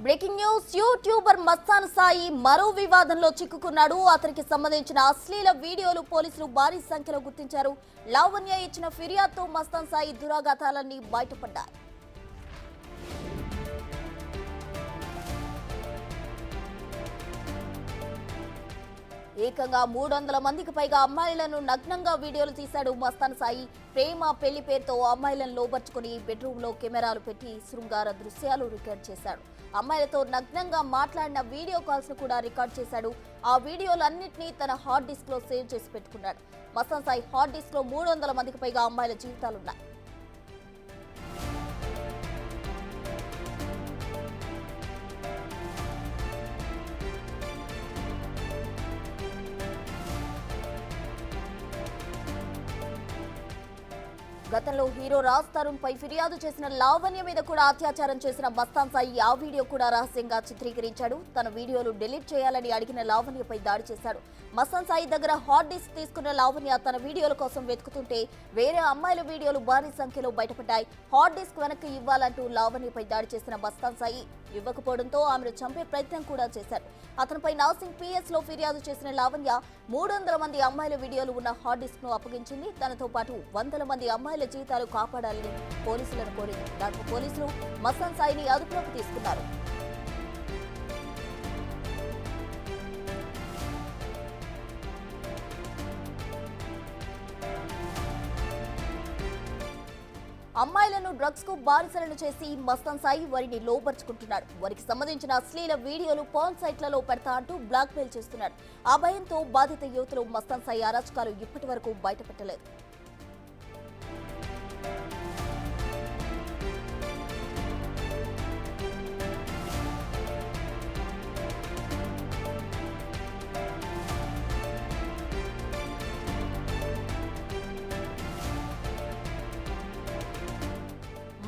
Breaking news YouTuber Mastan Sai మరో వివాదంలో చిక్కుకున్నాడు. అతనికి సంబంధించిన అశ్లీల వీడియోలు పోలీసులు భారీ సంఖ్యలో గుర్తించారు. లావణ్య ఇచ్చిన ఫిర్యాదుతో మస్తాన్ సాయి దురాఘాతాలన్నీ బయటపడ్డాయి. ఏకంగా 300 మందికి పైగా అమ్మాయిలను నగ్నంగా వీడియోలు తీశాడు మస్తాన్ సాయి. ప్రేమ పెళ్లి పేరుతో అమ్మాయిలను లోబర్చుకుని బెడ్రూమ్ లో కెమెరాలు పెట్టి శృంగార దృశ్యాలు రికార్డ్ చేశాడు. అమ్మాయిలతో నగ్నంగా మాట్లాడిన వీడియో కాల్స్ ను కూడా రికార్డ్ చేశాడు. ఆ వీడియోలన్నింటినీ తన హార్డ్ డిస్క్ లో సేవ్ చేసి పెట్టుకున్నాడు. మస్తాన్ సాయి హార్డ్ డిస్క్ లో 300 మందికి పైగా అమ్మాయిల జీవితాలున్నాయి. గతంలో హీరో రాజ్ తరుణ్ పై ఫిర్యాదు చేసిన లావణ్య మీద కూడా అత్యాచారం చేసిన మస్తాన్ సాయి ఆ వీడియో కూడా రహస్యంగా చిత్రీకరించాడు. తన వీడియోలు డిలీట్ చేయాలని అడిగిన లావణ్యపై దాడి చేశాడు. మస్తాన్ సాయి దగ్గర హార్డ్ డిస్క్ తీసుకున్న లావణ్య తన వీడియోల కోసం వెతుకుతుంటే వేరే అమ్మాయిల వీడియోలు భారీ సంఖ్యలో బయటపడ్డాయి. హార్డ్ డిస్క్ వెనక్కి ఇవ్వాలంటూ లావణ్యపై దాడి చేసిన మస్తాన్ సాయి ఇవ్వకపోవడంతో ఆమెను చంపే ప్రయత్నం కూడా చేశాడు. అతనిపై నాసింగ్ పిఎస్ లో ఫిర్యాదు చేసిన లావణ్య 300 మంది అమ్మాయిల వీడియోలు ఉన్న హార్డ్ డిస్క్ ను అప్పగించింది. తనతో పాటు 100 మంది అమ్మాయిల జీవితాలు కాపాడాలని పోలీసులను కోరింది. దాంతో పోలీసులు మస్తాన్ సాయిని అదుపులోకి తీసుకున్నారు. అమ్మాయిలను డ్రగ్స్ కు బానిసలను చేసి మస్తాన్ సాయి వారిని లోపరుచుకుంటున్నాడు. వారికి సంబంధించిన అశ్లీల వీడియోలు పాన్ సైట్లలో పెడతా అంటూ బ్లాక్ మెయిల్ చేస్తున్నాడు. ఆ భయంతో బాధిత యువతులు మస్తాన్ సాయి అరాచకాలు ఇప్పటి వరకు బయటపెట్టలేదు.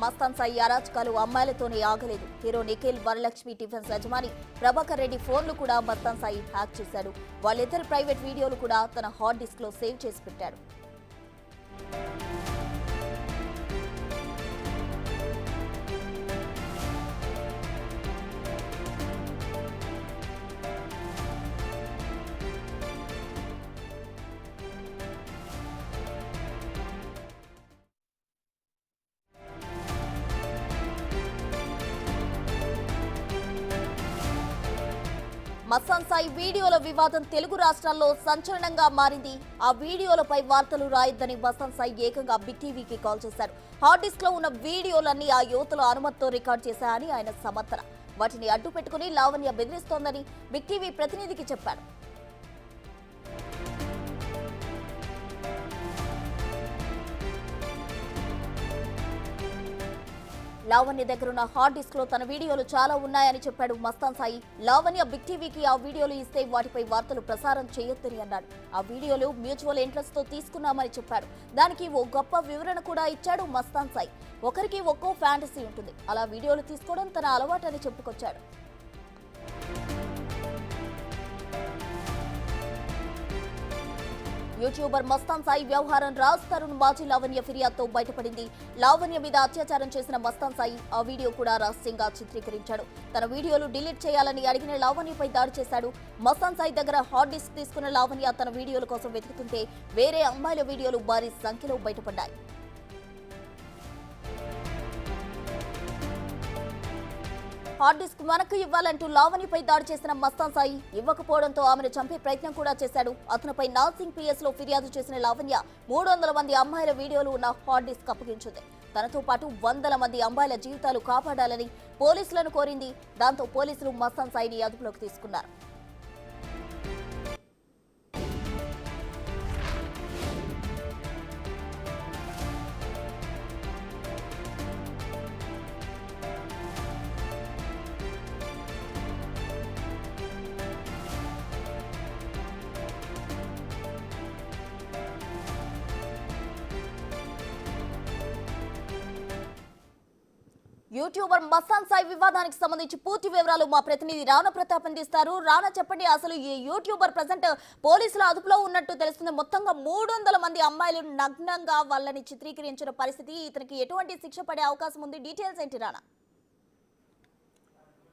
మస్తాన్ సాయి అరాచకాలు అమ్మాయిలతోనే ఆగలేదు. హీరో నిఖిల్, వరలక్ష్మి టిఫిన్స్ యజమాని ప్రభాకర్ రెడ్డి ఫోన్లు కూడా మస్తాన్ సాయి హ్యాక్ చేశాడు. వాళ్ళిద్దరి ప్రైవేట్ వీడియోలు కూడా తన హార్డ్ డిస్క్ లో సేవ్ చేసి పెట్టాడు. మస్తాన్ సాయి వీడియోల వివాదం తెలుగు రాష్ట్రాల్లో సంచలనంగా మారింది. ఆ వీడియోలపై వార్తలు రాయొద్దని మస్తాన్ సాయి ఏకంగా బిగ్ టీవీకి కాల్ చేశారు. హార్డ్ డిస్క్ లో ఉన్న వీడియోలన్నీ ఆ యువతుల అనుమతితో రికార్డ్ చేశారని ఆయన సమర్థన. వాటిని అడ్డు పెట్టుకుని లావణ్య బెదిరిస్తోందని బిగ్ టీవీ ప్రతినిధికి చెప్పారు. లావణ్య దగ్గరున్న హార్డ్ డిస్క్ లో తన వీడియోలు చాలా ఉన్నాయని చెప్పాడు మస్తాన్ సాయి. లావణ్య బిగ్ టీవీకి ఆ వీడియోలు ఇస్తే వాటిపై వార్తలు ప్రసారం చేయొద్దని అన్నాడు. ఆ వీడియోలు మ్యూచువల్ ఇంట్రెస్ట్ తో తీసుకున్నామని చెప్పాడు. దానికి ఓ గొప్ప వివరణ కూడా ఇచ్చాడు మస్తాన్ సాయి. ఒకరికి ఒక్కో ఫ్యాంటసీ ఉంటుంది. అలా వీడియోలు తీసుకోవడం తన అలవాటని చెప్పుకొచ్చాడు. యూట్యూబర్ మస్తాన్ సాయి వ్యవహారం రాజ్ తరుణ్ మాజీ లావణ్య ఫిర్యాదుతో బయటపడింది. లావణ్య మీద అత్యాచారం చేసిన మస్తాన్ సాయి ఆ వీడియో కూడా రహస్యంగా చిత్రీకరించాడు. తన వీడియోలు డిలీట్ చేయాలని అడిగిన లావణ్యపై దాడి చేశాడు. మస్తాన్ సాయి దగ్గర హార్డ్ డిస్క్ తీసుకున్న లావణ్య తన వీడియోల కోసం వెతుకుతుంటే వేరే అమ్మాయిల వీడియోలు భారీ సంఖ్యలో బయటపడ్డాయి. హార్డ్ డిస్క్ మనకు ఇవ్వాలంటూ లావణ్యపై దాడి చేసిన మస్తాన్ సాయి ఇవ్వకపోవడంతో ఆమెను చంపే ప్రయత్నం కూడా చేశాడు. అతనిపై నాసింగ్ పిఎస్ లో ఫిర్యాదు చేసిన లావణ్య 300 మంది అమ్మాయిల వీడియోలు ఉన్న హార్డ్ డిస్క్ అప్పగించింది. తనతో పాటు 100 మంది అమ్మాయిల జీవితాలు కాపాడాలని పోలీసులను కోరింది. దాంతో పోలీసులు మస్తాన్ సాయిని అదుపులోకి తీసుకున్నారు. యూట్యూబర్ మస్తాన్ సాయి వివాదానికి సంబంధించి పూర్తి వివరాలు మా ప్రతినిధి రాణా ప్రతాప్ అందిస్తారు. రాణా, చెప్పండి, అసలు ఈ యూట్యూబర్ ప్రజెంట్ పోలీసుల అదుపులో ఉన్నట్టు తెలుస్తుంది. మొత్తంగా 300 మంది అమ్మాయిలు నగ్నంగా వాళ్ళని చిత్రీకరించిన పరిస్థితి. ఇతనికి ఎటువంటి శిక్ష పడే అవకాశం ఉంది? డీటెయిల్స్ ఏంటి రాణా?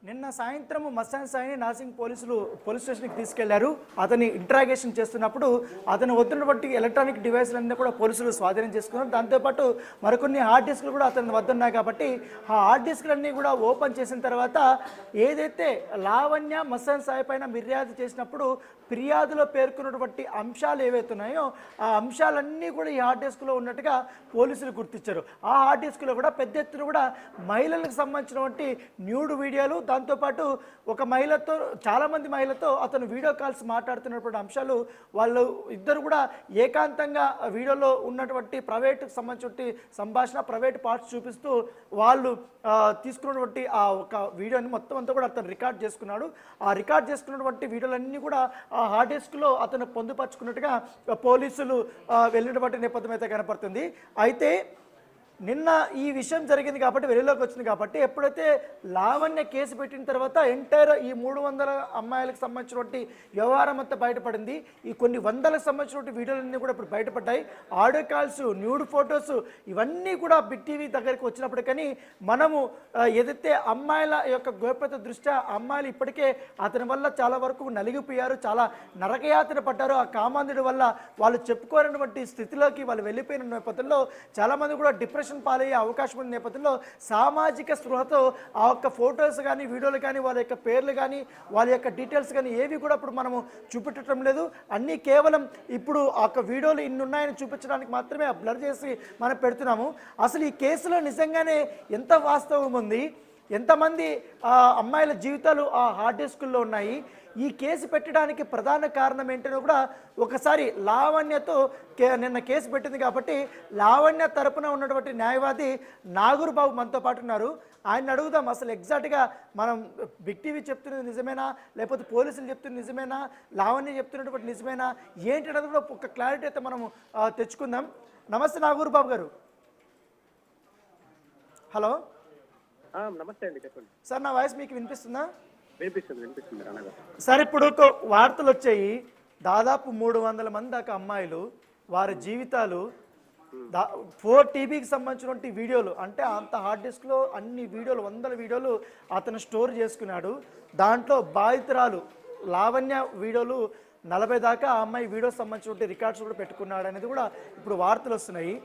నిన్న సాయంత్రం మస్తాన్ సాయిని నాసింగ్ పోలీసులు పోలీస్ స్టేషన్కి తీసుకెళ్లారు. అతని ఇంట్రాగేషన్ చేస్తున్నప్పుడు అతను వద్దున్నటువంటి ఎలక్ట్రానిక్ డివైస్లన్నీ కూడా పోలీసులు స్వాధీనం చేసుకున్నారు. దాంతోపాటు మరికొన్ని హార్డ్ డిస్క్లు కూడా అతని వద్ద ఉన్నాయి. కాబట్టి ఆ హార్డ్ డిస్క్లన్నీ కూడా ఓపెన్ చేసిన తర్వాత ఏదైతే లావణ్య మస్తాన్ సాయి పైన ఫిర్యాదు చేసినప్పుడు ఫిర్యాదులో పేర్కొన్నటువంటి అంశాలు ఏవైతే ఉన్నాయో ఆ అంశాలన్నీ కూడా ఈ హార్డ్ డిస్క్లో ఉన్నట్టుగా పోలీసులు గుర్తించారు. ఆ హార్డ్ డిస్క్లో కూడా పెద్ద ఎత్తున కూడా మహిళలకు సంబంధించినటువంటి న్యూడ్ వీడియోలు, దాంతోపాటు ఒక మహిళతో చాలామంది మహిళతో అతను వీడియో కాల్స్ మాట్లాడుతున్నటువంటి అంశాలు, వాళ్ళు ఇద్దరు కూడా ఏకాంతంగా వీడియోలో ఉన్నటువంటి ప్రైవేట్కి సంబంధించిన సంభాషణ ప్రైవేట్ పార్ట్స్ చూపిస్తూ వాళ్ళు తీసుకున్నటువంటి ఆ ఒక వీడియోని మొత్తం అంతా కూడా అతను రికార్డ్ చేసుకున్నాడు. ఆ రికార్డ్ చేసుకున్నటువంటి వీడియోలన్నీ కూడా ఆ హార్డ్ డిస్క్లో అతను పొందుపరుచుకున్నట్టుగా పోలీసులు వెళ్ళినటువంటి నేపథ్యం అయితే కనపడుతుంది. అయితే నిన్న ఈ విషయం జరిగింది కాబట్టి వెలుగులోకి వచ్చింది కాబట్టి ఎప్పుడైతే లావణ్య కేసు పెట్టిన తర్వాత ఎంటైర్ ఈ 300 అమ్మాయిలకు సంబంధించినటువంటి వ్యవహారం అంతా బయటపడింది. ఈ కొన్ని వందలకు సంబంధించినటువంటి వీడియోలన్నీ కూడా ఇప్పుడు బయటపడ్డాయి. ఆడియో కాల్స్, న్యూడ్ ఫొటోస్ ఇవన్నీ కూడా బిగ్ టీవీ దగ్గరికి వచ్చినప్పటికీ మనము ఏదైతే అమ్మాయిల యొక్క గోప్యత దృష్ట్యా అమ్మాయిలు ఇప్పటికే అతని వల్ల చాలా వరకు నలిగిపోయారు, చాలా నరకయాతన పడ్డారు. ఆ కామాంధుడి వల్ల వాళ్ళు చెప్పుకోనటువంటి స్థితిలోకి వాళ్ళు వెళ్ళిపోయిన నేపథ్యంలో చాలామంది కూడా డిప్రెషన్ పాలయ్యే అవకాశం ఉన్న నేపథ్యంలో సామాజిక స్పృహతో ఆ యొక్క ఫొటోస్ కానీ వీడియోలు కానీ వాళ్ళ యొక్క పేర్లు కానీ వాళ్ళ యొక్క డీటెయిల్స్ కానీ ఏవి కూడా ఇప్పుడు మనము చూపెట్టడం లేదు. అన్నీ కేవలం ఇప్పుడు ఆ యొక్క వీడియోలు ఇన్ని ఉన్నాయని చూపించడానికి మాత్రమే బ్లర్ చేసి మనం పెడుతున్నాము. అసలు ఈ కేసులో నిజంగానే ఎంత వాస్తవం ఉంది, ఎంతమంది అమ్మాయిల జీవితాలు ఆ హార్డ్ డిస్కుల్లో ఉన్నాయి, ఈ కేసు పెట్టడానికి ప్రధాన కారణం ఏంటో కూడా ఒకసారి లావణ్యతో నిన్న కేసు పెట్టింది కాబట్టి లావణ్య తరపున ఉన్నటువంటి న్యాయవాది నాగూర్ బాబు మనతో పాటు ఉన్నారు. ఆయన అడుగుదాం అసలు ఎగ్జాక్ట్గా మనం బిగ్ టీవీ చెప్తున్నది నిజమేనా, లేకపోతే పోలీసులు చెప్తున్నది నిజమేనా, లావణ్య చెప్తున్నటువంటి నిజమేనా ఏంటి అనేది కూడా ఒక క్లారిటీ అయితే మనము తెచ్చుకుందాం. నమస్తే నాగూర్ బాబు గారు. హలో, నమస్తే అండి, చెప్పండి సార్. నా వాయిస్ మీకు వినిపిస్తుందా? వినిపిస్తుంది రానా గారు. సార్, ఇప్పుడు వార్తలు వచ్చాయి, దాదాపు 300 మంది దాకా అమ్మాయిలు వారి జీవితాలు 4 TBకి సంబంధించినటువంటి వీడియోలు, అంటే అంత హార్డ్ డిస్క్లో అన్ని వీడియోలు 100 వీడియోలు అతను స్టోర్ చేసుకున్నాడు. దాంట్లో బాధితురాలు లావణ్య వీడియోలు 40 దాకా ఆ అమ్మాయి వీడియోకి సంబంధించినటువంటి రికార్డ్స్ కూడా పెట్టుకున్నాడు అనేది కూడా ఇప్పుడు వార్తలు వస్తున్నాయి.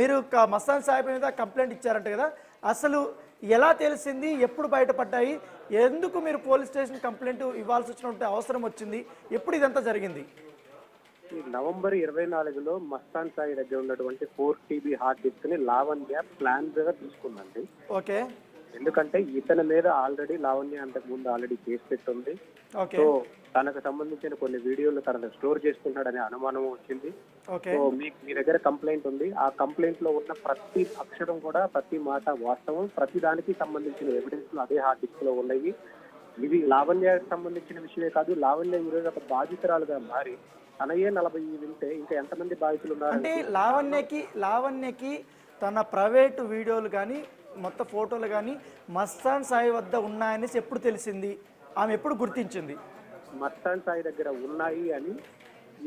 మీరు మస్తాన్ సాయి మీద కంప్లైంట్ ఇచ్చారంట కదా, అసలు ఎలా తెలిసింది, ఎప్పుడు బయటపడ్డాయి, ఎందుకు మీరు పోలీస్ స్టేషన్ కంప్లైంట్ ఇవ్వాల్సి వచ్చినటువంటి అవసరం వచ్చింది, ఎప్పుడు ఇదంతా జరిగింది? ఈ నవంబర్ 24లో మస్తాన్ సాయి దగ్గర ఉన్నటువంటి 4 TB హార్డ్ డిస్క్ ని లావణ్య ప్లాన్ గా తీసుకుందండి. ఓకే. ఎందుకంటే ఇతని మీద ఆల్రెడీ లావణ్య అంతకు ముందు ఆల్రెడీ కేసు పెట్టుంది. సో తనకు సంబంధించిన కొన్ని వీడియోలు తనకు స్టోర్ చేసుకుంటాడనే అనుమానం వచ్చింది. సో మీ దగ్గర కంప్లైంట్ ఉంది, ఆ కంప్లైంట్ లో ఉన్న ప్రతి అక్షరం కూడా, ప్రతి మాట వాస్తవం, ప్రతి దానికి సంబంధించిన ఎవిడెన్స్ అదే హార్డ్ డిస్క్ లో ఉన్నాయి. ఇది లావణ్యకు సంబంధించిన విషయమే కాదు, లావణ్య ఈరోజు ఒక బాధితురాలుగా మారి తనయే 40 వింటే ఇంకా ఎంతమంది బాధితులు ఉన్నారు అంటే లావణ్యకి తన ప్రైవేటు వీడియోలు కానీ మొత్తం ఫోటోలు కానీ మస్తాన్ సాయి వద్ద ఉన్నాయనేసి ఎప్పుడు తెలిసింది, ఆమె ఎప్పుడు గుర్తించింది? మస్తాన్ సాయి దగ్గర ఉన్నాయి అని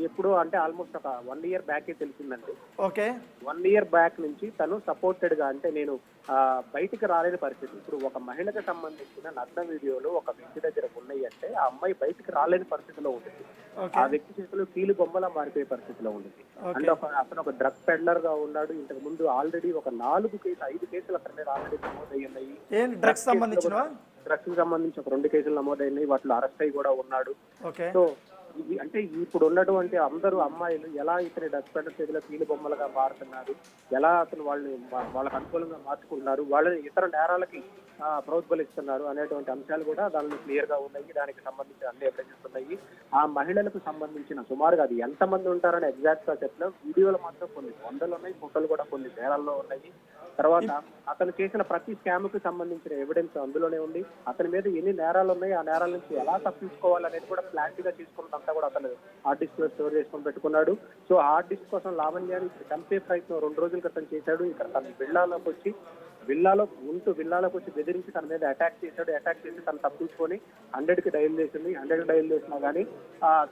ఎప్పుడు అంటే ఆల్మోస్ట్ ఒక 1 year బ్యాకే తెలిసిందండి. ఓకే. 1 year బ్యాక్ నుంచి తను సపోర్టెడ్ గా, అంటే నేను బయటికి రాలేని పరిస్థితి. ఇప్పుడు ఒక మహిళకు సంబంధించిన నగ్న వీడియోలు ఒక వ్యక్తి దగ్గర ఉన్నాయి అంటే ఆ అమ్మాయి బయటికి రాలేని పరిస్థితిలో ఉంటుంది, ఆ వ్యక్తి చేతిలో కీలు బొమ్మలా మారిపోయే పరిస్థితిలో ఉంటుంది. అంటే అతను ఒక డ్రగ్ పెడ్లర్ గా ఉన్నాడు. ఇంతకు ముందు ఆల్రెడీ ఒక 5 కేసులు అతని మీద ఆల్రెడీ నమోదయ్యాయి. డ్రగ్స్ కి సంబంధించి ఒక 2 కేసులు నమోదైనాయి, వాటిలో అరెస్ట్ అయ్యి కూడా ఉన్నాడు. సో ఇది అంటే ఇప్పుడు ఉన్నటువంటి అందరూ అమ్మాయిలు ఎలా ఇతని డ్రగ్స్ పెడ్లర్ చేతిలో కీలు బొమ్మలుగా మారుతున్నారు, ఎలా అతను వాళ్ళకి అనుకూలంగా మార్చుకుంటున్నారు, వాళ్ళని ఇతర నేరాలకి ప్రోత్బలిస్తున్నారు అనేటువంటి అంశాలు కూడా దానిలో క్లియర్ గా ఉన్నాయి. దానికి సంబంధించిన అన్ని ఎవిడెన్సెస్ ఉన్నాయి. ఆ మహిళలకు సంబంధించిన సుమారుగా అది ఎంతమంది ఉంటారని ఎగ్జాక్ట్ గా చెప్పిన వీడియోలు మాత్రం కొన్ని 100 ఉన్నాయి, ఫోటోలు కూడా కొన్ని వేలల్లో ఉన్నాయి. తర్వాత అతను చేసిన ప్రతి స్కామ్ కి సంబంధించిన ఎవిడెన్స్ అందులోనే ఉంది. అతని మీద ఎన్ని నేరాలు ఉన్నాయి, ఆ నేరాల నుంచి ఎలా తప్పించుకోవాలనేది కూడా ప్లాన్ గా తీసుకున్నదంతా కూడా అతను హార్డ్ డిస్క్ లో స్టోర్ చేసుకొని పెట్టుకున్నాడు. సో హార్డ్ డిస్క్ కోసం లావణ్యాన్ని చంపే ప్రయత్నం 2 రోజుల క్రితం చేశాడు. ఇక్కడ తన విల్లాలోకి వచ్చి బెదిరించి తన మీద అటాక్ చేసి తను తప్పించుకొని 100కి డైల్ చేసింది. 100కి డైల్ చేసినా కానీ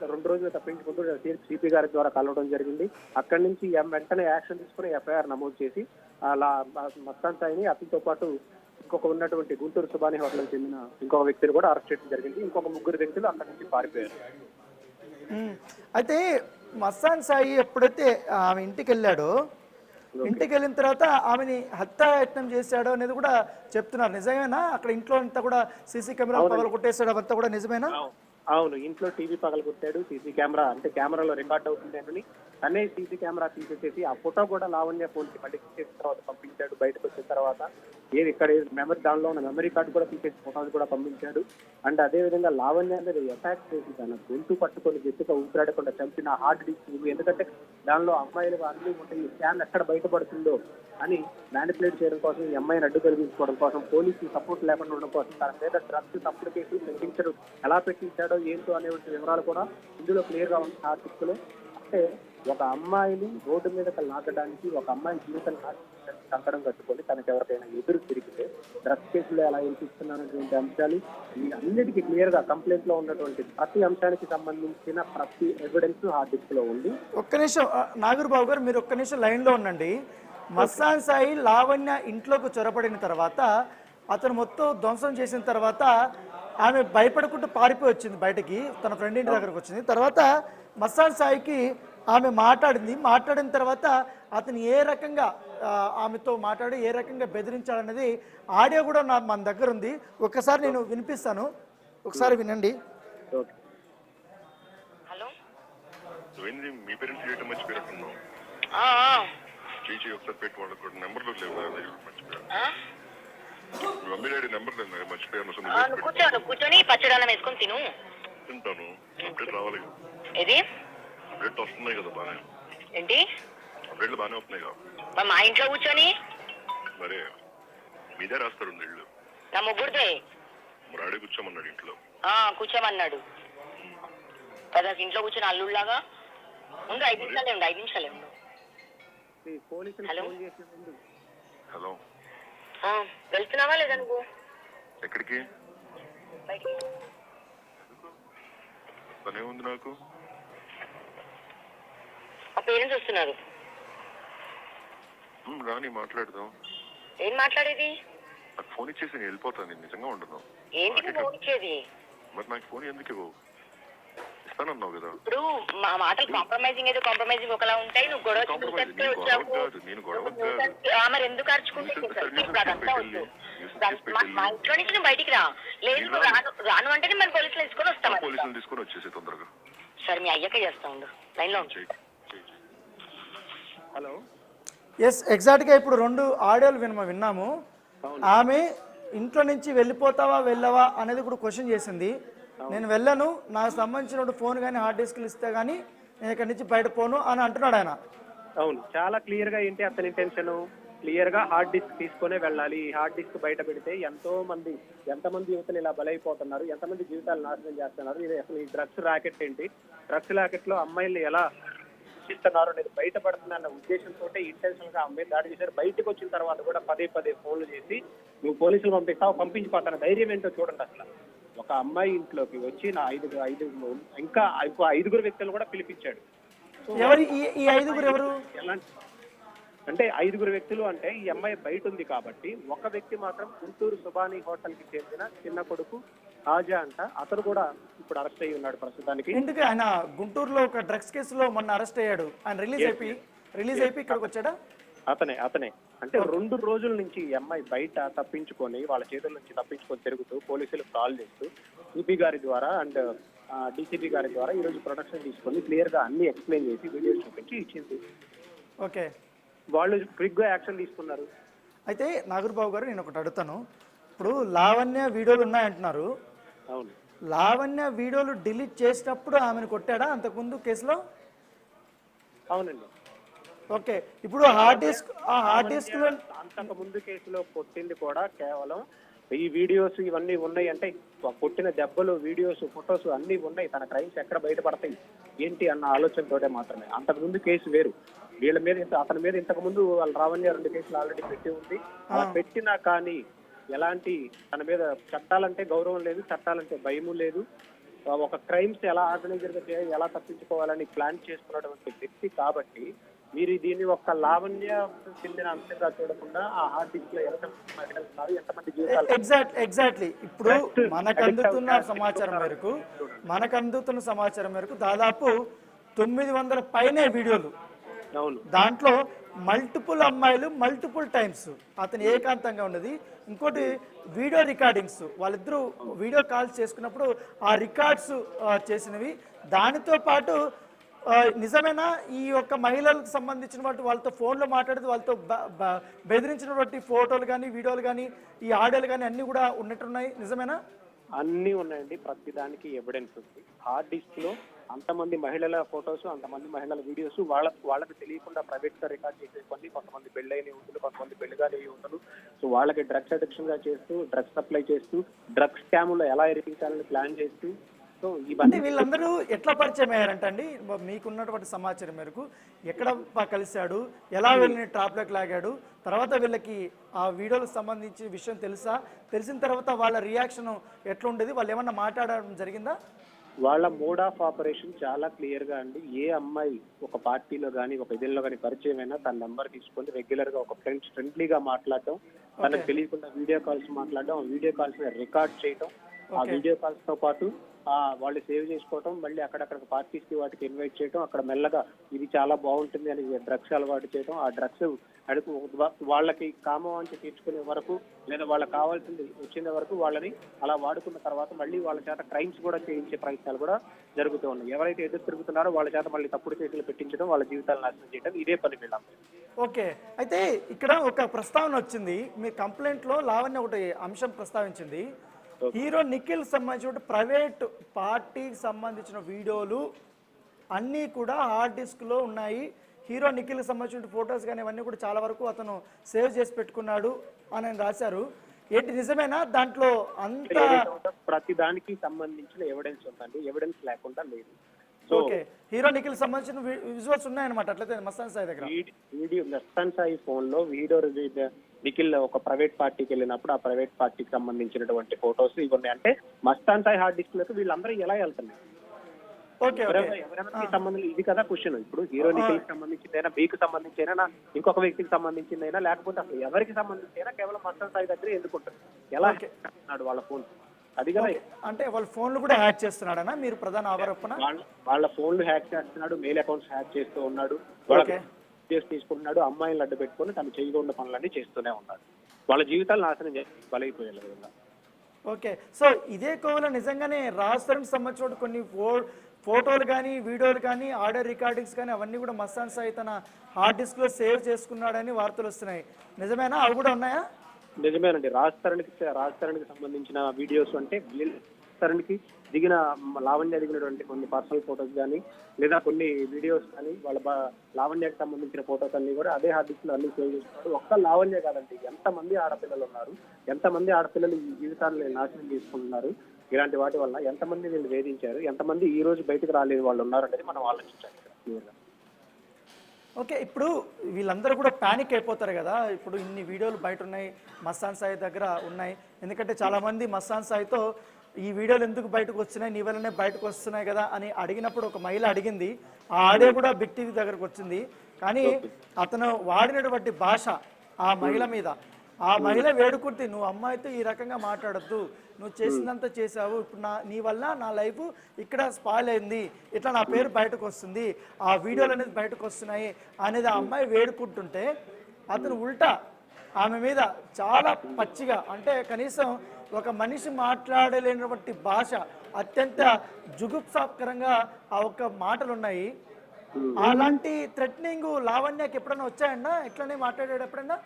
2 రోజులు తప్పించుకుంటూ సిపి గారి ద్వారా కలవడం జరిగింది. అక్కడి నుంచి వెంటనే యాక్షన్ తీసుకుని FIR నమోదు చేసి మస్తాన్ సాయిని అతనితో పాటు ఇంకొక ఉన్నటువంటి గుంటూరు సుబాని హోటల్కి చెందిన ఇంకొక వ్యక్తిని కూడా అరెస్ట్ చేయడం జరిగింది. ఇంకొక 3 వ్యక్తులు అక్కడి నుంచి పారిపోయారు. అయితే మస్తాన్ సాయి ఎప్పుడైతే ఆమె ఇంటికి వెళ్ళాడో, ఇంటికి వెళ్ళిన తర్వాత ఆమెని హత్యాయత్నం చేశాడో అనేది కూడా చెప్తున్నారు. నిజమేనా? అక్కడ ఇంట్లో అంతా కూడా సీసీ కెమెరాలు పగలు కొట్టేశాడు, అవంతా కూడా నిజమేనా? అవును, ఇంట్లో టీవీ పగలగొట్టాడు. సీసీ కెమెరా అంటే కెమెరాలో రికార్డ్ అవుతుందని తనే సీసీ కెమెరా తీసేసేసి ఆ ఫోటో కూడా లావణ్య ఫోన్కి మళ్ళీ తీసేసిన తర్వాత పంపించాడు. బయటకు వచ్చిన తర్వాత ఇక్కడ మెమరీ దానిలో ఉన్న మెమరీ కార్డు కూడా తీసేసి ఫోటోలు కూడా పంపించాడు. అండ్ అదే విధంగా లావణ్య అనేది అటాక్ చేసి తన గొంతు పట్టుకొని గట్టిగా ఊపిరాడకుండా చంపిన హార్డ్ డిస్క్. ఎందుకంటే దానిలో అమ్మాయిలు అన్ని ఉంటాయి, స్కాన్ ఎక్కడ బయటపడుతుందో అని మ్యానిపులేట్ చేయడం కోసం, ఈ అమ్మాయిని అడ్డు కలిగించుకోవడం కోసం, పోలీసులు సపోర్ట్ లేకుండా ఉండడం కోసం తన మీద డ్రగ్స్ తప్పుడు కేసులు పెట్టించడం, ఎలా పెట్టించాడో ఏంటో అనే వివరాలు కూడా ఇందులో క్లియర్ గా ఉంది ఆ టిప్ లో. అంటే ఒక అమ్మాయిని రోడ్డు మీద లాగడానికి, ఒక అమ్మాయి జీవితాన్ని కంకణం కట్టుకొని తనకు ఎవరికైనా ఎదురు తిరిగితే డ్రగ్స్ కేసులో ఎలా ఎంపిస్తున్నారనేటువంటి అంశాలు ఈ అన్నిటికీ క్లియర్ గా కంప్లైంట్ లో ఉన్నటువంటి ప్రతి అంశానికి సంబంధించిన ప్రతి ఎవిడెన్స్ హార్డ్ డిస్క్ లో ఉంది. ఒక్క నిమిషం నాగూర్బాబు గారు, మీరు ఒక్క నిమిషం లైన్ లో ఉండండి. మస్తాన్ సాయి లావణ్య ఇంట్లోకి చొరబడిన తర్వాత, అతను మొత్తం ధ్వంసం చేసిన తర్వాత ఆమె భయపడుకుంటూ పారిపోయి వచ్చింది బయటకి, తన ఫ్రెండ్ ఇంటి దగ్గరకు వచ్చింది. తర్వాత మస్తాన్ సాయికి ఆమె మాట్లాడిన తర్వాత అతను ఏ రకంగా ఆమెతో మాట్లాడి ఏ రకంగా బెదిరించాడనేది ఆడియో కూడా మన దగ్గర ఉంది. ఒక్కసారి నేను వినిపిస్తాను, ఒకసారి వినండి. హలో, మీ పేరెంట్స్ చేయటం మర్చిపోయారు. చేసి ఒకసారి పెట్టి వాళ్ళకి కూడా నెంబర్లు లేవు, మమ్మీ డాడీ నెంబర్ లేదు, మర్చిపోయాను. కూర్చొని పచ్చడాలం వేసుకొని తిను. తింటాను, అప్డేట్ రావాలి. ఏది అప్డేట్ వస్తున్నాయి కదా బాగానే. ఏంటి అప్డేట్లు బాగానే వస్తున్నాయి కదా. మరి మా ఇంట్లో కూర్చొని మరే మీదే రాస్తారు ఇల్లు. నా ముగ్గురిదే. మరి ఆడే కూర్చోమన్నాడు ఇంట్లో. కూర్చోమన్నాడు కదా, ఇంట్లో కూర్చొని అల్లుళ్ళలాగా ఉండు. 5 నిమిషాలే ఉండు, 5 నిమిషాలే ఉండు. హలో, వెళ్తున్నావా లేదా నువ్వు? ఎక్కడికి? బయటికి. పనే ఉంది నాకు. మా పేరెంట్స్ వస్తున్నారు. రాని మాట్లాడదాం. ఏం మాట్లాడేది? నాకు ఫోన్ ఇచ్చేసి నేను వెళ్ళిపోతాను. నేను నిజంగా ఉండను. ఏంటి ఫోన్ ఇచ్చేది? మరి నాకు ఫోన్ ఎందుకు ఇవ్వవు? ఇస్తానన్నావు కదా. ఇప్పుడు మా మాటలు కాంప్రమైజింగ్ ఏదో కాంప్రమైజింగ్ ఒకలా ఉంటాయి. నువ్వు గొడవ మరి ఎందుకు అరుచుకుంటే అదంతా వద్దు. మా ఇంట్లో నుంచి నువ్వు బయటికి రా. లేదు రాను అంటేనే మరి పోలీసులు తీసుకొని వస్తాం. పోలీసులు తీసుకొని వచ్చేసి తొందరగా. సరే, మీ అయ్యాక చేస్తా ఉండు, లైన్ లో ఉంచు. హలో, ఎస్, ఎగ్జాక్ట్గా ఇప్పుడు 2 ఆడియోలు విన్నాము. ఆమె ఇంట్లో నుంచి వెళ్ళిపోతావా వెళ్ళవా అనేది కూడా క్వశ్చన్ చేసింది. నేను వెళ్ళను, నాకు సంబంధించిన ఫోన్ కానీ హార్డ్ డిస్క్లు ఇస్తే కానీ నేను ఇక్కడి నుంచి బయట పోను అని అంటున్నాడు ఆయన. అవును, చాలా క్లియర్ గా ఏంటి అతని ఇంటెన్షన్, క్లియర్ గా హార్డ్ డిస్క్ తీసుకునే వెళ్ళాలి. ఈ హార్డ్ డిస్క్ బయట పెడితే ఎంతమంది యువతలు ఇలా బలైపోతున్నారు, ఎంతమంది జీవితాలు నాశనం చేస్తున్నారు, ఇది అసలు ఈ డ్రగ్స్ ర్యాకెట్ ఏంటి, డ్రగ్స్ ర్యాకెట్ లో అమ్మాయిల్ని ఎలా ఇస్తున్నారు అనేది బయటపడుతుందన్న ఉద్దేశంతో ఇంటెన్షన్ గా అమ్మాయి దాడి చేశారు. బయటకు వచ్చిన తర్వాత కూడా పదే ఫోన్లు చేసి నువ్వు పోలీసులు పంపించిపోతాను ధైర్యం ఏంటో చూడండి. అసలు ఒక అమ్మాయి ఇంట్లోకి వచ్చి నా ఇంకా 5 వ్యక్తులు కూడా పిలిపించాడు. ఈ 5 ఎవరు? అంటే 5 వ్యక్తులు అంటే ఈ అమ్మాయి బయట ఉంది కాబట్టి, ఒక వ్యక్తి మాత్రం గుంటూరు సుబాని హోటల్ కి చెందిన చిన్న కొడుకు హాజా అంట. అతను కూడా ఇప్పుడు అరెస్ట్ అయ్యి ఉన్నాడు ప్రస్తుతానికి. ఎందుకు ఆయన గుంటూరులో ఒక డ్రగ్స్ కేసులో మొన్న అరెస్ట్ అయ్యాడు. ఆయన రిలీజ్ అయిపోయి ఇక్కడికి వచ్చాడా? అతనే అంటే 2 రోజుల నుంచి ఈ అమ్మాయి బయట తప్పించుకొని, వాళ్ళ చేతుల నుంచి తప్పించుకొని తిరుగుతూ పోలీసులకు కాల్ చేస్తూ సిపి గారి ద్వారా అండ్ డీసీపీ గారి ద్వారా ఈ రోజు ప్రొడక్షన్ తీసుకొని క్లియర్ గా అన్ని ఎక్స్ప్లెయిన్ చేసి వీడియోస్ చూపించి ఇచ్చింది. ఓకే, వాళ్ళు క్విక్ గా యాక్షన్ తీసుకున్నారు. అయితే నాగూర్బాబు గారు, నేను ఒకటి అడుగుతాను. ఇప్పుడు లావణ్య వీడియోలు ఉన్నాయంటున్నారు. అవును, లావణ్య వీడియోలు డిలీట్ చేసినప్పుడు ఆమెను కొట్టాడా అంతకుముందు కేసులో? అవునండి. ఓకే, ఇప్పుడు హార్డ్ డిస్క్ అంతకు ముందు కేసులో కొట్టింది కూడా కేవలం ఈ వీడియోస్ ఇవన్నీ ఉన్నాయి అంటే కొట్టిన దెబ్బలు, వీడియోస్, ఫొటోస్ అన్ని ఉన్నాయి. తన క్రైమ్స్ ఎక్కడ బయటపడతాయి ఏంటి అన్న ఆలోచనతోటే మాత్రమే. అంతకు ముందు కేసు వేరు. వీళ్ళ మీద అతని మీద ఇంతకు ముందు వాళ్ళ లావణ్య 2 కేసులు ఆల్రెడీ పెట్టి ఉంది. అలా పెట్టినా కానీ ఎలాంటి తన మీద చట్టాలంటే గౌరవం లేదు, చట్టాలంటే భయము లేదు. ఒక క్రైమ్స్ ఎలా ఆర్గనైజర్ గా చేయాలి, ఎలా తప్పించుకోవాలని ప్లాన్ చేసుకున్నటువంటి వ్యక్తి కాబట్టి మీరు దీన్ని ఒక్క లావణ్య చెందిన అంశంగా చూడకుండా ఆ హార్డ్ డిస్క్ లో ఎంతమంది మహిళలు ఉన్నారు, ఎంతమంది జీవితాలు ఎగ్జాక్ట్లీ ఇప్పుడు మనకు అందుతున్న సమాచారం మేరకు దాదాపు 900 పైనే వీడియోలు, అవును దాంట్లో మల్టిపుల్ అమ్మాయిలు మల్టిపుల్ టైమ్స్ అతను ఏకాంతంగా ఉన్నది. ఇంకోటి వీడియో రికార్డింగ్స్, వాళ్ళిద్దరూ వీడియో కాల్స్ చేసుకున్నప్పుడు ఆ రికార్డ్స్ చేసినవి. దానితో పాటు నిజమేనా ఈ యొక్క మహిళలకు సంబంధించిన వాళ్ళతో ఫోన్లో మాట్లాడుతూ వాళ్ళతో బెదిరించినటువంటి ఫోటోలు కానీ వీడియోలు కానీ ఈ ఆడియోలు కానీ అన్నీ కూడా ఉన్నట్టున్నాయి, నిజమేనా? అన్ని ఉన్నాయండి, ప్రతి దానికి ఎవిడెన్స్ ఉంది. హార్డ్ డిస్క్ లో అంతమంది మహిళల ఫొటోస్, అంతమంది మహిళల వీడియోస్ వాళ్ళకి తెలియకుండా ప్రైవేట్ గా రికార్డ్ చేసే కొన్ని, కొంతమంది పెళ్ళైన యువతులు, కొంతమంది పెళ్లిగాని యువతులు, సో వాళ్ళకి డ్రగ్స్ అడిక్షన్ గా చేస్తూ, డ్రగ్స్ సప్లై చేస్తూ, డ్రగ్స్ స్కామ్లో ఎలా ఇరికించాలని ప్లాన్ చేస్తూ, సో అంటే వీళ్ళందరూ ఎట్లా పరిచయం అయ్యారంటే అండి, మీకున్నటువంటి సమాచారం మేరకు ఎక్కడ కలిశాడు, ఎలా వీళ్ళని ట్రాప్లోకి లాగాడు, తర్వాత వీళ్ళకి ఆ వీడియోలకు సంబంధించి విషయం తెలిసిన తర్వాత వాళ్ళ రియాక్షన్ ఎట్లా ఉండేది, వాళ్ళు ఏమన్నా మాట్లాడడం జరిగిందా? వాళ్ళ మోడ్ ఆఫ్ ఆపరేషన్ చాలా క్లియర్ గా అండి. ఏ అమ్మాయి ఒక పార్టీలో కానీ ఒక ఇదిలో కానీ పరిచయం అయినా తన నెంబర్ తీసుకొని రెగ్యులర్ గా ఒక ఫ్రెండ్లీగా మాట్లాడడం, తనకు తెలియకుండా వీడియో కాల్స్ మాట్లాడడం, ఆ వీడియో కాల్స్ రికార్డ్ చేయడం, ఆ వీడియో కాల్స్ తో పాటు వాళ్ళు సేవ్ చేసుకోవటం, మళ్ళీ అక్కడక్కడ పార్టీస్ కి వాటికి ఇన్వైట్ చేయడం, అక్కడ మెల్లగా ఇది చాలా బాగుంటుంది అని డ్రగ్స్ అలవాటు చేయడం, ఆ డ్రగ్స్ అడుగు వాళ్ళకి కామవాంఛ తీర్చుకునే వరకు లేదా వాళ్ళకి కావాల్సింది వచ్చిన వరకు వాళ్ళని అలా వాడుకున్న తర్వాత మళ్ళీ వాళ్ళ చేత క్రైమ్స్ కూడా చేయించే ప్రయత్నాలు కూడా జరుగుతూ ఉన్నాయి. ఎవరైతే ఎదురు తిరుగుతున్నారో వాళ్ళ చేత మళ్ళీ తప్పుడు కేసులు పెట్టించడం, వాళ్ళ జీవితాలు నాశనం చేయడం, ఇదే పని వీళ్ళం. ఓకే, అయితే ఇక్కడ ఒక ప్రస్తావన వచ్చింది, మీ కంప్లైంట్ లో లావణ్య ఒకటి అంశం ప్రస్తావించింది, హీరో నిఖిల్ సంబంధించిన ప్రైవేట్ పార్టీకి సంబంధించిన వీడియోలు అన్నీ కూడా హార్డ్ డిస్క్ లో ఉన్నాయి, హీరో నిఖిల్ సంబంధించిన ఫొటోస్ కానీ ఇవన్నీ కూడా చాలా వరకు అతను సేవ్ చేసి పెట్టుకున్నాడు అని రాశారు. ఏంటి నిజమేనా? దాంట్లో అంత ప్రతి దానికి సంబంధించిన ఎవిడెన్స్ ఉందండి, ఎవిడెన్స్ లేకుండా లేదు. ఓకే, హీరో నిఖిల్ సంబంధించిన విజువల్స్ ఉన్నాయన్నమాట. అట్లయితే మస్తాన్ సాయి దగ్గర వీడియో, మస్తాన్ సాయి ఫోన్ లో వీడియో నిఖిల్ ఒక ప్రైవేట్ పార్టీకి వెళ్ళినప్పుడు ఆ ప్రైవేట్ పార్టీకి సంబంధించినటువంటి ఫొటోస్ ఇవన్నీ, అంటే మస్తాన్ సాయి హార్డ్ డిస్క్ లకు వీళ్ళందరూ ఎలా వెళ్తున్నారు, ఎవరెవరికి సంబంధించి, ఇది కదా క్వశ్చన్. ఇప్పుడు హీరో నిఖిల్ కి సంబంధించిందైనా, మీకు సంబంధించైనా, ఇంకొక వ్యక్తికి సంబంధించిందైనా, లేకపోతే అసలు ఎవరికి సంబంధించైనా కేవలం మస్తాన్ సాయి దగ్గర ఎందుకుంటారు, ఎలా చేస్తున్నాడు వాళ్ళ ఫోన్, అది కదా. అంటే వాళ్ళ ఫోన్లు కూడా హ్యాక్ చేస్తున్నాడనా మీరు ప్రధాన ఆరోపణ? వాళ్ళ ఫోన్లు హ్యాక్ చేస్తున్నాడు, మెయిల్ అకౌంట్స్ హ్యాక్ చేస్తూ ఉన్నాడు, వాళ్ళకి తీసుకుంటున్నాడు, అమ్మాయిలను అడ్డు పెట్టుకుని తను చేయకుండా పనులన్నీ చేస్తూనే ఉన్నాడు, వాళ్ళ జీవితాలు నాశనం చేసి బలైపోయారు విధంగా. ఓకే, సో ఇదే కోవలో నిజంగానే రాజస్థాన్కి సంబంధించిన కొన్ని ఫోటోలు కానీ వీడియోలు కానీ ఆడియో రికార్డింగ్స్ కానీ అవన్నీ కూడా మస్తాన్ సాయి తన హార్డ్ డిస్క్ లో సేవ్ చేసుకున్నాడని వార్తలు వస్తున్నాయి, నిజమేనా? అవి కూడా ఉన్నాయా? నిజమేనండి. రాజ్ తరుణ్కి సంబంధించిన వీడియోస్ అంటే తరుణ్కి దిగిన లావణ్య దిగినటువంటి కొన్ని పర్సనల్ ఫొటోస్ కానీ లేదా కొన్ని వీడియోస్ కానీ వాళ్ళ లావణ్యకి సంబంధించిన ఫొటోస్ అన్ని కూడా అదే హార్డ్ డిస్క్ లో అన్ని సేవ్ చేసుకున్నాడు. ఒక్క లావణ్య కాదండి, ఎంతమంది ఆడపిల్లలు ఉన్నారు, ఎంతమంది ఆడపిల్లలు ఈ జీవితాన్ని నాశనం చేసుకుంటున్నారు, ఇలాంటి వాటి వల్ల ఎంతమంది వీళ్ళు వేధించారు, ఎంతమంది ఈ రోజు బయటకు రాలేని వాళ్ళు ఉన్నారు అనేది మనం ఆలోచించాలి క్లియర్గా. ఓకే, ఇప్పుడు వీళ్ళందరూ కూడా ప్యానిక్ అయిపోతారు కదా, ఇప్పుడు ఇన్ని వీడియోలు బయట ఉన్నాయి, మస్తాన్ సాయి దగ్గర ఉన్నాయి, ఎందుకంటే చాలామంది మస్తాన్ సాయితో ఈ వీడియోలు ఎందుకు బయటకు వచ్చినాయి, నీ వల్లనే బయటకు వస్తున్నాయి కదా అని అడిగినప్పుడు ఒక మహిళ అడిగింది, ఆ ఆడియో కూడా బిగ్ టీవీ దగ్గరకు వచ్చింది, కానీ అతను వాడినటువంటి భాష ఆ మహిళ మీద, ఆ మహిళ వేడుకుంటే నువ్వు అమ్మాయితో ఈ రకంగా మాట్లాడద్దు, నువ్వు చేసినంత చేసావు, ఇప్పుడు నీ వల్ల నా లైఫ్ ఇక్కడ స్పాయిల్ అయింది, ఇట్లా నా పేరు బయటకు వస్తుంది, ఆ వీడియోలు అనేది బయటకు వస్తున్నాయి అనేది ఆ అమ్మాయి వేడుకుంటుంటే అతను ఉల్టా ఆమె మీద చాలా పచ్చిగా, అంటే కనీసం ఒక మనిషి మాట్లాడలేనటువంటి భాష, అత్యంత జుగుప్సాకరంగా ఆ ఒక్క మాటలు ఉన్నాయి. అలాంటి థ్రెటనింగ్ లావణ్యకి ఎప్పుడైనా వచ్చాయన్నా, ఎట్లనే మాట్లాడాడు ఎప్పుడన్నా?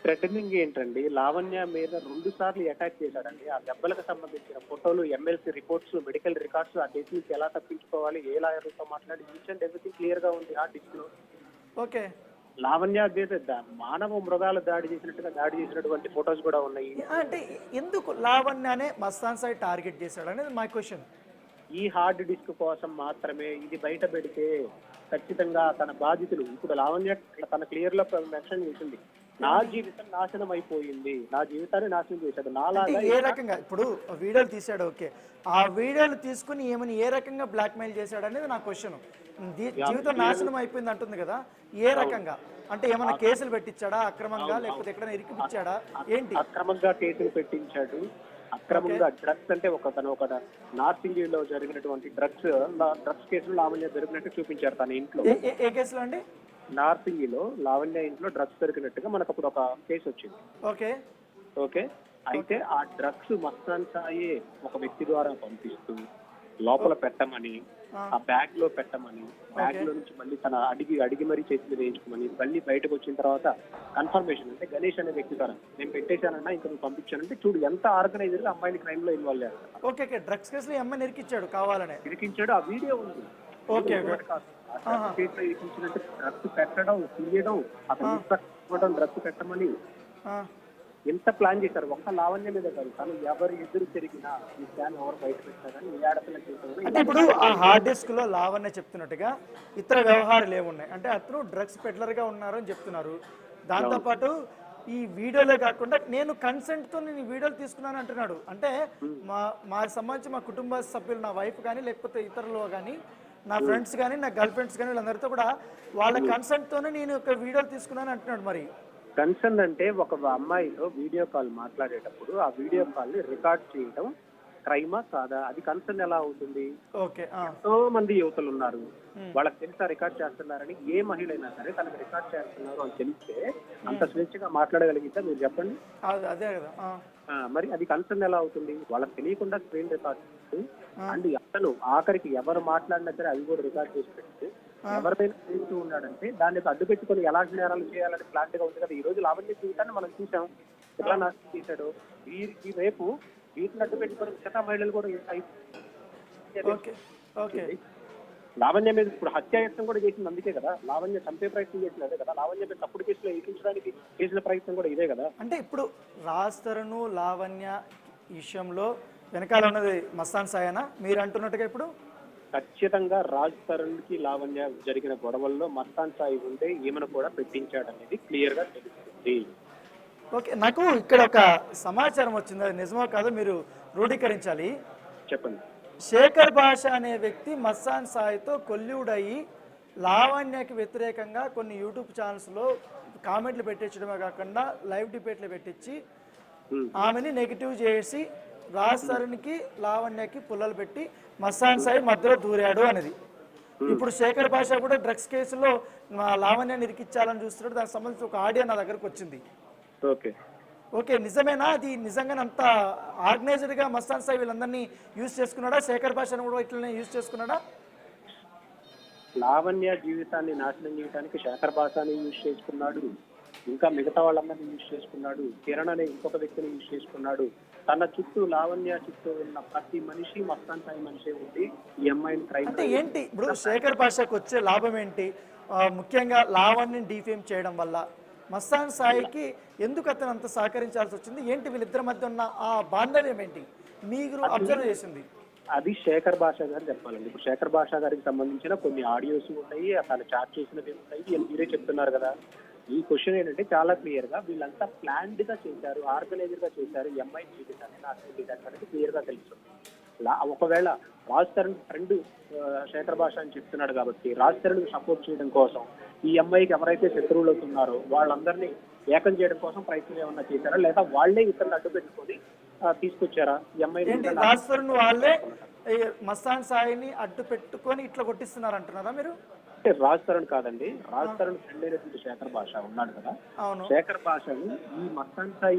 థ్రెటనింగ్ ఏంటండి, లావణ్య మీద 2 సార్లు అటాక్ చేశాడండి. ఆ దెబ్బలకు సంబంధించిన ఫోటోలు, ఎమ్మెల్సీ రిపోర్ట్స్, మెడికల్ రికార్డ్స్, ఆ డేట్ నుంచి ఎలా తప్పించుకోవాలి, ఏ లాయర్తో మాట్లాడి ఈచ్ అండ్ ఎవ్రీథింగ్ క్లియర్ గా ఉంది ఆ డిస్క్ లో. ఓకే, లావణ్య మానవ మృగాలు దాడి చేసినటువంటి ఫొటోస్ కూడా ఉన్నాయి. అంటే ఎందుకు లావణ్యనే మస్తాన్ సాయి టార్గెట్ చేశాడు అనేది మై క్వశ్చన్. ఈ హార్డ్ డిస్క్ కోసం మాత్రమే, ఇది బయట పెడితే ఖచ్చితంగా తన బాధితులు, ఇప్పుడు లావణ్య తన క్లియర్ లో మెన్షన్ చేసింది, నా జీవితం నాశనం అయిపోయింది, నా జీవితాన్ని నాశనం చేశాడు, నాలాగా ఏ రకంగా ఇప్పుడు వీడియోలు తీసాడు, ఓకే, ఆ వీడియోలు తీసుకుని ఏమని ఏ రకంగా బ్లాక్మెయిల్ చేశాడు అనేది నా క్వశ్చన్. జీవితం నాశనం అయిపోయింది అంటుంది కదా, ఏ రకంగా? అంటే ఏమైనా కేసులు పెట్టించాడా అక్రమంగా, లేకపోతే ఎక్కడైనా ఇరికిపించాడా ఏంటి? అక్రమంగా కేసులు పెట్టించాడు. అక్రమంగా డ్రగ్స్ అంటే తను ఒక నార్సింగిలో జరిగినటువంటి డ్రగ్స్ కేసులు లావణ్య దొరికినట్టు చూపించారు తన ఇంట్లో. ఏ కేసులో అండి? నార్సింగిలో లావణ్య ఇంట్లో డ్రగ్స్ దొరికినట్టుగా మనకు అప్పుడు ఒక కేసు వచ్చింది. ఓకే ఓకే, అయితే ఆ డ్రగ్స్ మస్తాన్ సాయి ఒక వ్యక్తి ద్వారా పంపిస్తూ లోపల పెట్టమని, ఆ బ్యాగ్ లో పెట్టమని, బ్యాగ్ లో నుంచి మళ్ళీ తన అడిగి మరీ చేతులు వేయించుకోమని, మళ్ళీ బయటకు వచ్చిన తర్వాత కన్ఫర్మేషన్ అంటే గణేష్ అనే వ్యక్తి ద్వారా నేను పెట్టేశానన్నా ఇంకా నువ్వు పంపించానంటే చూడు ఎంత ఆర్గనైజర్ గా అమ్మాయిని క్రైమ్ లో ఇన్వాల్వ్ అయ్యారు. ఓకే ఓకే, డ్రగ్స్ కేసులో అమ్మాయిని ఇరికిచ్చాడు కావాలనే. ఇరికించాడు, ఆ వీడియో ఉంది. ఓకే ఇరికించినట్టు డ్రగ్స్ పెట్టడం, తీయడం, అతను డ్రగ్స్ పెట్టమని ఎంత ప్లాన్ చేశారు. ఒక్క లావణ్య మీద కాదు, తను ఎవరు ఎదురు తిరిగినా ఈ ప్లాన్ ఎవరు బయట పెట్టారని ఏ ఆడపిల్ల చేశారు. అంటే ఇప్పుడు ఆ హార్డ్ డిస్క్ లో లావణ్య చెప్తున్నట్టుగా ఇతర వ్యవహారాలు ఏమున్నాయి అంటే అతను డ్రగ్స్ పెడ్లర్ గా ఉన్నారు అని చెప్తున్నారు. దాంతోపాటు ఈ వీడియోలే కాకుండా నేను కన్సెంట్ తో నేను వీడియోలు తీసుకున్నాను అంటున్నాడు. అంటే మాకు సంబంధించి మా కుటుంబ సభ్యులు, నా వైఫ్ కానీ లేకపోతే ఇతరులు కానీ, నా ఫ్రెండ్స్ కానీ, నా గర్ల్ ఫ్రెండ్స్ కానీ, వీళ్ళందరితో కూడా వాళ్ళ కన్సెంట్ తోనే నేను ఒక వీడియోలు తీసుకున్నాను అంటున్నాడు. మరి కన్సర్న్ అంటే ఒక అమ్మాయితో వీడియో కాల్ మాట్లాడేటప్పుడు ఆ వీడియో కాల్ ని రికార్డ్ చేయడం క్రైమా కాదా? అది కన్సర్న్ ఎలా అవుతుంది? ఓకే, ఎంతో మంది యువతలు ఉన్నారు, వాళ్ళకి తెలుసా రికార్డ్ చేస్తున్నారని. ఏ మహిళ అయినా సరే తనకు రికార్డ్ చేస్తున్నారు అని తెలిస్తే అంత స్వేచ్ఛగా మాట్లాడగలిగితే మీరు చెప్పండి. అదే కదా, మరి అది కన్సర్న్ ఎలా అవుతుంది? వాళ్ళకి తెలియకుండా స్క్రీన్ రికార్డ్ చేస్తూ అండ్ అతను ఆఖరికి ఎవరు మాట్లాడినా సరే అవి కూడా రికార్డ్ చేసి పెట్టి ఎవరిపైనా చేస్తూ ఉన్నాడంటే దాన్ని అడ్డు పెట్టుకుని ఎలాంటి నేరాలు చేయాలని ప్లాంట్ గా ఉంది కదా. ఈ రోజు లావణ్య జీవితాన్ని మనం చూసాం, ఎలా నాశనం చేశాడు. ఈ రేపు వీటిని అడ్డు పెట్టుకుని మిగతా మహిళలు కూడా లావణ్య మీద ఇప్పుడు హత్యాయత్నం కూడా చేసింది అందుకే కదా. లావణ్య చంపే ప్రయత్నం చేసింది అదే కదా. లావణ్య మీద తప్పుడు కేసులో ఎక్కించడానికి చేసిన ప్రయత్నం కూడా ఇదే కదా. అంటే ఇప్పుడు రాజ్ తరుణ్ లావణ్య విషయంలో వెనకాల ఉన్నది మస్తాన్ సాయేనా మీరు అంటున్నట్టుగా? ఇప్పుడు ఖచ్చితంగా రాజ్ తరుణ్ కి లావణ్య జరిగిన గొడవల్లో మస్తాన్ సాయి ఉంటే ఈమెను కూడా పెట్టించాడనేది క్లియర్ గా తెలుస్తుంది. ఓకే, నాకు ఇక్కడ ఒక సమాచారం వచ్చింది, అది నిజమో కాదో మీరు రూఢీకరించాలి. చెప్పండి. శేఖర్ భాష అనే వ్యక్తి మస్తాన్ సాయితో కొల్లుడయి లావణ్యకి వ్యతిరేకంగా కొన్ని యూట్యూబ్ ఛానల్స్లో కామెంట్లు పెట్టించడమే కాకుండా లైవ్ డిబేట్లు పెట్టించి ఆమెని నెగిటివ్ చేసి రాజ్ తరుణ్కి లావణ్యకి పుల్లలు పెట్టి మస్తాన్ సాయి మధ్యలో దూరాడు అనేది. ఇప్పుడు శేఖర్ భాష కూడా డ్రగ్స్ కేసులో లావణ్యాన్ని ఇరికించాలని చూస్తున్నాడు. దానికి సంబంధించి ఒక ఆడియో నా దగ్గరకు వచ్చింది. ఓకే, నిజమేనా? అది నిజంగానే అంత ఆర్గనైజ్డ్ గా మస్తాన్ సాయి వీళ్ళందరినీ యూజ్ చేసుకున్నాడా? శేఖర్ భాషను కూడా ఇట్లనే యూజ్ చేసుకున్నాడా? లావణ్య జీవితాన్ని నాశనం చేయడానికి శేఖర్ భాషని యూజ్ చేసుకున్నాడు, ఇంకా మిగతా వాళ్ళందరినీ యూజ్ చేసుకున్నాడు, కిరణ్ అనే ఇంకొక వ్యక్తిని యూజ్ చేసుకున్నాడు. తన చుట్టూ లావణ్య చుట్టూ ఉన్న ప్రతి మనిషి మస్తాన్ సాయి మనిషి ఉండి ఈ అమ్మాయిని క్రైమ్. అంటే ఏంటి ఇప్పుడు శేఖర్ భాషకు వచ్చే లాభం ఏంటి? ముఖ్యంగా లావణ్యని డిఫేమ్ చేయడం వల్ల మస్తాన్ సాయికి ఎందుకు అతను అంత సహకరించాల్సి వచ్చింది? ఏంటి వీళ్ళిద్దరి మధ్య ఉన్న ఆ బాంధవ్యం ఏంటి మీరు అబ్జర్వ్ చేసింది? అది శేఖర్ భాష గారు చెప్పాలండి. ఇప్పుడు శేఖర్ భాష గారికి సంబంధించిన కొన్ని ఆడియోస్ ఉన్నాయి, అతను చాట్ చేసినవి ఉంటాయి, మీరే చెప్తున్నారు కదా. ఈ క్వశ్చన్ ఏంటంటే చాలా క్లియర్ గా వీళ్ళంతా ప్లాన్డ్ గా చేశారు, ఆర్గనైజర్ గా చేశారు. ఈ అమ్మాయి జీవితాన్ని నాశనం చేయడానికి అనేది క్లియర్ గా తెలుస్తుంది. ఒకవేళ రాజ్ తరుణ్ ఫ్రెండ్ శేఖర్ భాష అని చెప్తున్నాడు కాబట్టి రాజ్ తరుణ్ సపోర్ట్ చేయడం కోసం ఈ అమ్మాయికి ఎవరైతే శత్రువులు అవుతున్నారో వాళ్ళందరినీ ఏకం చేయడం కోసం ప్రయత్నం ఏమన్నా చేశారా, లేదా వాళ్లే ఇతరులు అడ్డు పెట్టుకొని తీసుకొచ్చారా? ఈ అమ్మాయి రాజ్ తరుణ్ వాళ్ళే మస్తాన్ సాయిని అడ్డు పెట్టుకొని ఇట్లా కొట్టిస్తున్నారు అంటున్నారా మీరు? అంటే రాజ్ తరుణ్ కాదండి, రాజ్ తరుణ్ ఫ్రెండ్ అయినటువంటి శేఖర్ భాష ఉన్నాడు కదా, శేఖర్ భాషని ఈ మస్తాన్ సాయి